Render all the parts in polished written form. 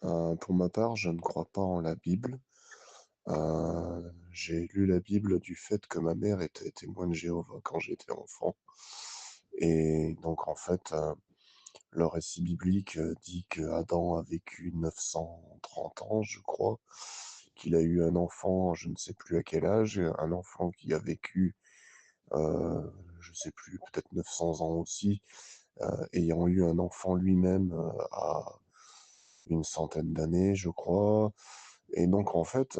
Pour ma part, je ne crois pas en la Bible. J'ai lu la Bible du fait que ma mère était témoin de Jéhovah quand j'étais enfant et donc en fait, le récit biblique, dit qu'Adam a vécu 930 ans, je crois, qu'il a eu un enfant, je ne sais plus à quel âge, un enfant qui a vécu, je sais plus, peut-être 900 ans aussi, ayant eu un enfant lui-même, à une centaine d'années, je crois et donc en fait,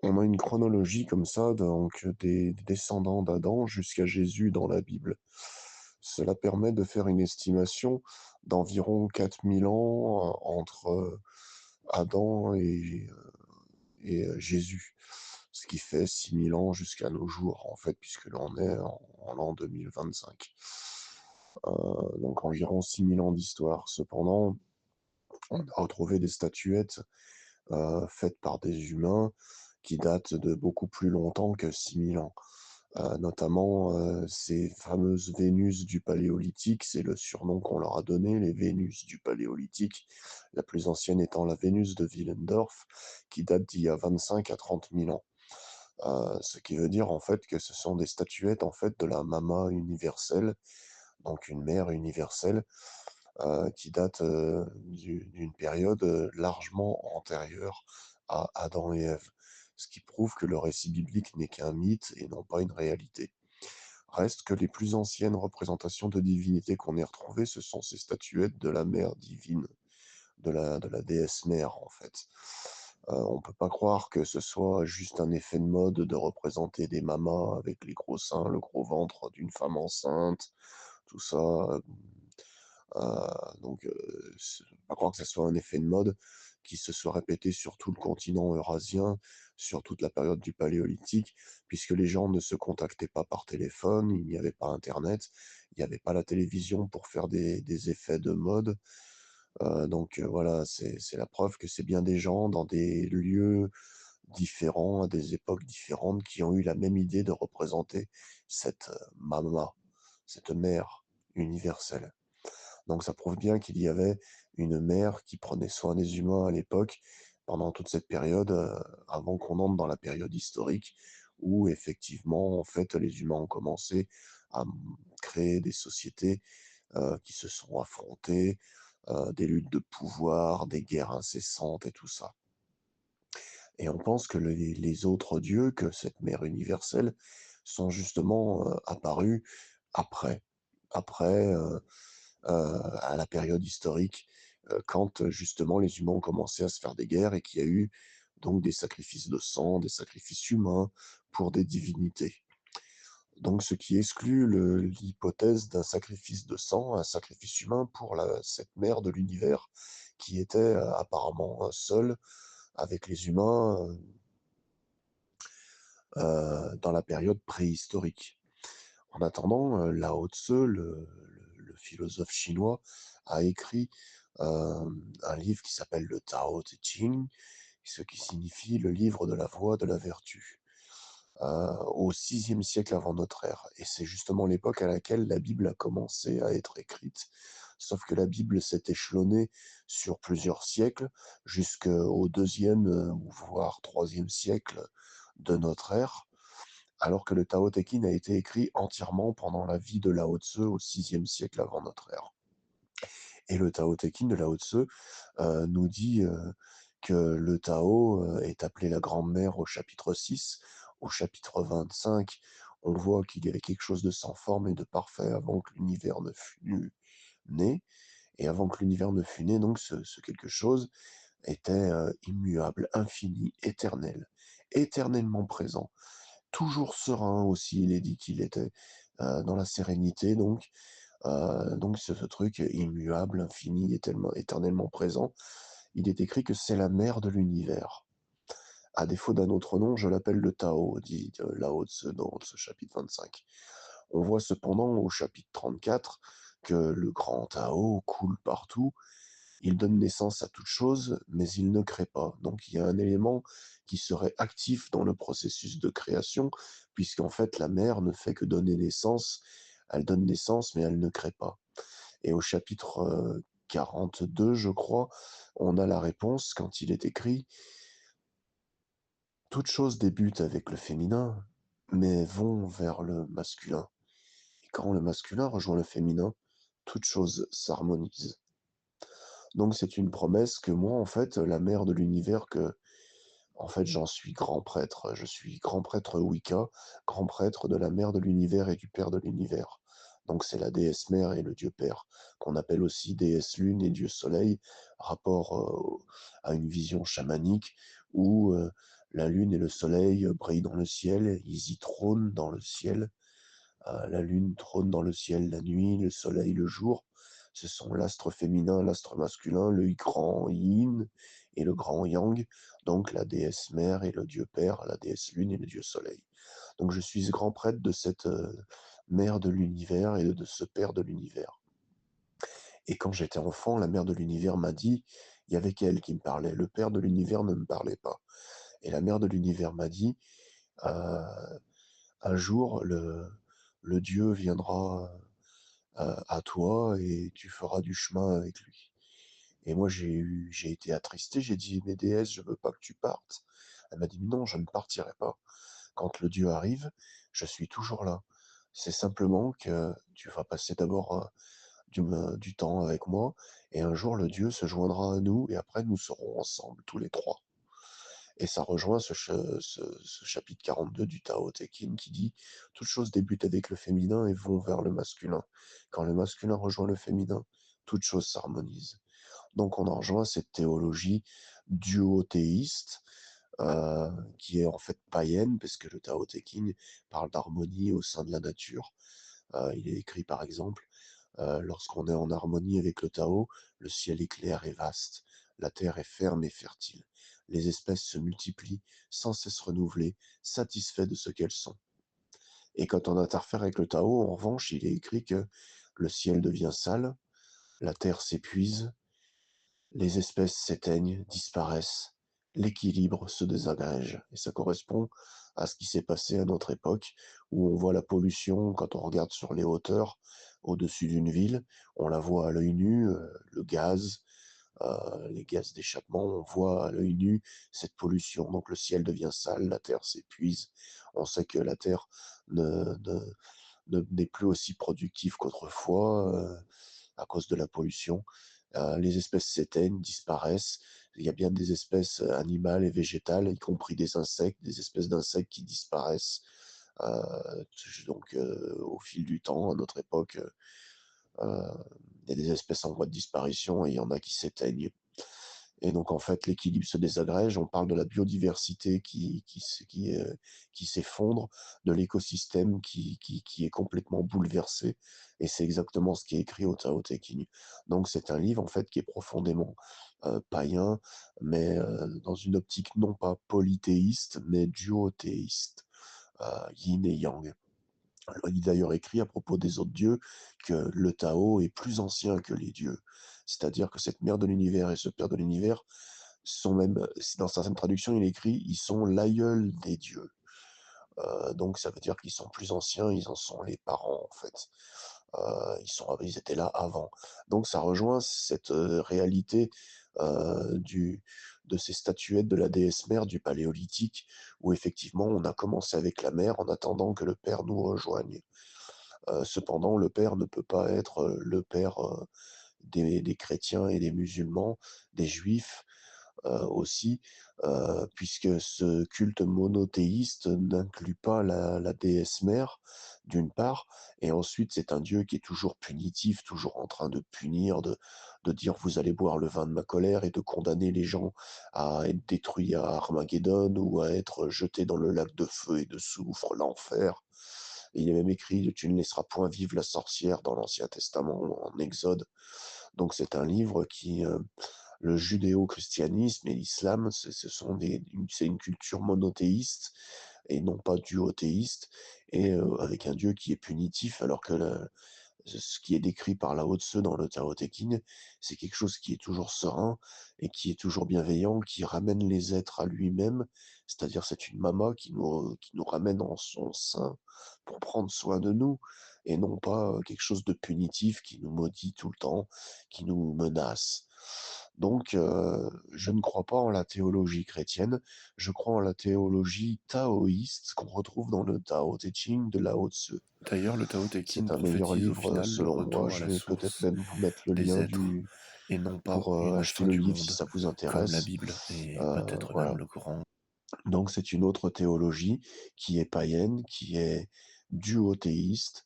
on a une chronologie comme ça, donc des descendants d'Adam jusqu'à Jésus dans la Bible. Cela permet de faire une estimation d'environ 4000 ans, entre, Adam Jésus. Ce qui fait 6000 ans jusqu'à nos jours, en fait, puisque l'on est en l'an 2025. Donc environ 6000 ans d'histoire. Cependant, on a retrouvé des statuettes, faites par des humains qui datent de beaucoup plus longtemps que 6000 ans. Notamment, ces fameuses Vénus du Paléolithique, c'est le surnom qu'on leur a donné, les Vénus du Paléolithique, la plus ancienne étant la Vénus de Willendorf, qui date d'il y a 25 à 30 000 ans. Ce qui veut dire en fait que ce sont des statuettes en fait de la Mama universelle, donc une mère universelle, qui date, d'une période, largement antérieure à Adam et Ève. Ce qui prouve que le récit biblique n'est qu'un mythe et non pas une réalité. Reste que les plus anciennes représentations de divinité qu'on ait retrouvées, ce sont ces statuettes de la mère divine, de la déesse mère, en fait. On peut pas croire que ce soit juste un effet de mode de représenter des mamas avec les gros seins, le gros ventre d'une femme enceinte, tout ça, donc pas croire que ça soit un effet de mode qui se soit répété sur tout le continent eurasien, sur toute la période du Paléolithique, puisque les gens ne se contactaient pas par téléphone, il n'y avait pas internet, il n'y avait pas la télévision pour faire des effets de mode. Donc voilà, c'est la preuve que c'est bien des gens dans des lieux différents, à des époques différentes, qui ont eu la même idée de représenter cette, Mama, cette mère universelle. Donc ça prouve bien qu'il y avait une mère qui prenait soin des humains à l'époque, pendant toute cette période, avant qu'on entre dans la période historique où effectivement, en fait, les humains ont commencé à créer des sociétés, qui se sont affrontées, des luttes de pouvoir, des guerres incessantes et tout ça. Et on pense que les autres dieux, que cette mère universelle, sont justement, apparus après. Après, à la période historique, quand, justement les humains ont commencé à se faire des guerres et qu'il y a eu donc des sacrifices de sang, des sacrifices humains pour des divinités. Donc ce qui exclut l'hypothèse d'un sacrifice de sang, un sacrifice humain pour cette mère de l'univers qui était, apparemment, seule avec les humains, dans la période préhistorique. En attendant, Lao Tse, le philosophe chinois, a écrit, un livre qui s'appelle le Tao Te Ching, ce qui signifie le livre de la voie de la vertu, au VIe siècle avant notre ère. Et c'est justement l'époque à laquelle la Bible a commencé à être écrite. Sauf que la Bible s'est échelonnée sur plusieurs siècles, jusqu'au deuxième, voire troisième siècle de notre ère, alors que le Tao Te Ching a été écrit entièrement pendant la vie de Lao Tse au VIe siècle avant notre ère. Et le Tao Te Ching de Lao Tse, nous dit, que le Tao, est appelé la grande mère au chapitre 6. Au chapitre 25, on voit qu'il y avait quelque chose de sans forme et de parfait avant que l'univers ne fût né. Et avant que l'univers ne fût né, donc ce quelque chose était, immuable, infini, éternel, éternellement présent, toujours serein aussi. Il est dit qu'il était, dans la sérénité, donc ce truc immuable, infini, éternellement présent, il est écrit que c'est la mère de l'univers. À défaut d'un autre nom, je l'appelle le Tao, dit, Lao Tse dans ce chapitre 25. On voit cependant au chapitre 34 que le grand Tao coule partout, il donne naissance à toute chose, mais il ne crée pas. Donc il y a un élément qui serait actif dans le processus de création, puisqu'en fait la mère ne fait que donner naissance, elle donne naissance, mais elle ne crée pas. Et au chapitre 42, je crois, on a la réponse quand il est écrit: «Toute chose débute avec le féminin, mais vont vers le masculin. Et quand le masculin rejoint le féminin, toute chose s'harmonise». Donc c'est une promesse que moi, en fait, la mère de l'univers, que en fait, j'en suis grand prêtre. Je suis grand prêtre Wicca, grand prêtre de la mère de l'univers et du père de l'univers. Donc c'est la déesse mère et le dieu père, qu'on appelle aussi déesse lune et dieu soleil, rapport à une vision chamanique où la lune et le soleil brillent dans le ciel, ils y trônent dans le ciel. La lune trône dans le ciel la nuit, le soleil le jour. Ce sont l'astre féminin, l'astre masculin, le grand yin et le grand yang, donc la déesse mère et le dieu père, la déesse lune et le dieu soleil. Donc je suis grand prêtre de cette mère de l'univers et de ce père de l'univers. Et quand j'étais enfant, la mère de l'univers m'a dit, il y avait qu'elle qui me parlait, le père de l'univers ne me parlait pas. Et la mère de l'univers m'a dit, euh, un jour, le Dieu viendra à toi et tu feras du chemin avec lui. Et moi, j'ai été attristé, j'ai dit: «Mais déesse, je veux pas que tu partes». Elle m'a dit: «Non, je ne partirai pas. Quand le Dieu arrive, je suis toujours là. C'est simplement que tu vas passer d'abord, du temps avec moi et un jour le Dieu se joindra à nous et après nous serons ensemble tous les 3». Et ça rejoint ce chapitre 42 du Tao Te Ching qui dit: «Toute chose débute avec le féminin et vont vers le masculin. Quand le masculin rejoint le féminin, toute chose s'harmonise». Donc on en rejoint cette théologie duothéiste, heu, qui est en fait païenne, parce que le Tao Te Ching parle d'harmonie au sein de la nature. Il est écrit par exemple, lorsqu'on est en harmonie avec le Tao, le ciel est clair et vaste, la terre est ferme et fertile. Les espèces se multiplient, sans cesse renouvelées, satisfaits de ce qu'elles sont. Et quand on interfère avec le Tao, en revanche, il est écrit que le ciel devient sale, la terre s'épuise, les espèces s'éteignent, disparaissent, l'équilibre se désagrège. Et ça correspond à ce qui s'est passé à notre époque, où on voit la pollution quand on regarde sur les hauteurs, au-dessus d'une ville, on la voit à l'œil nu, le gaz, les gaz d'échappement, on voit à l'œil nu cette pollution. Donc le ciel devient sale, la terre s'épuise. On sait que la terre ne, ne, n'est plus aussi productive qu'autrefois à cause de la pollution. Les espèces s'éteignent, disparaissent. Il y a bien des espèces animales et végétales, y compris des insectes, des espèces d'insectes qui disparaissent. Donc, au fil du temps, à notre époque, il y a des espèces en voie de disparition et il y en a qui s'éteignent. Et donc, en fait, l'équilibre se désagrège. On parle de la biodiversité qui s'effondre, de l'écosystème qui est complètement bouleversé. Et c'est exactement ce qui est écrit au Tao Te Ching. Donc, c'est un livre, en fait, qui est profondément païen, mais dans une optique non pas polythéiste, mais duothéiste, yin et yang. Il est d'ailleurs écrit à propos des autres dieux que le Tao est plus ancien que les dieux. C'est-à-dire que cette mère de l'univers et ce père de l'univers sont même, dans certaines traductions, il est écrit, ils sont l'aïeul des dieux. Donc ça veut dire qu'ils sont plus anciens, ils en sont les parents en fait. Ils étaient là avant. Donc ça rejoint cette réalité de ces statuettes de la déesse mère du Paléolithique, où effectivement on a commencé avec la mère en attendant que le père nous rejoigne. Cependant, le père ne peut pas être le père des chrétiens et des musulmans, des juifs, aussi, puisque ce culte monothéiste n'inclut pas la déesse mère, d'une part, et ensuite c'est un Dieu qui est toujours punitif, toujours en train de punir, de dire vous allez boire le vin de ma colère et de condamner les gens à être détruits à Armageddon ou à être jetés dans le lac de feu et de soufre, l'enfer. Et il est même écrit tu ne laisseras point vivre la sorcière dans l'Ancien Testament, en Exode. Donc c'est un livre qui, le judéo-christianisme et l'islam, c'est une culture monothéiste et non pas duothéiste, et avec un Dieu qui est punitif, alors que ce qui est décrit par Lao Tzu dans le Tao Te Ching, c'est quelque chose qui est toujours serein et qui est toujours bienveillant, qui ramène les êtres à lui-même. C'est-à-dire, c'est une mama qui nous ramène en son sein pour prendre soin de nous et non pas, quelque chose de punitif qui nous maudit tout le temps, qui nous menace. Donc, je ne crois pas en la théologie chrétienne, je crois en la théologie taoïste qu'on retrouve dans le Tao Te Ching de Lao Tzu. D'ailleurs, le Tao Te Ching C'est un meilleur prophétise au livre, final le selon moi. retour à Je la vais peut-être source même vous mettre le des lien êtres du et non pas pour, une acheter fin le du livre si monde ça vous comme la intéresse. Bible et peut-être même Voilà. le Coran. Donc c'est une autre théologie qui est païenne, qui est duothéiste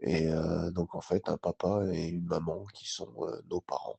et donc en fait un papa et une maman qui sont, nos parents.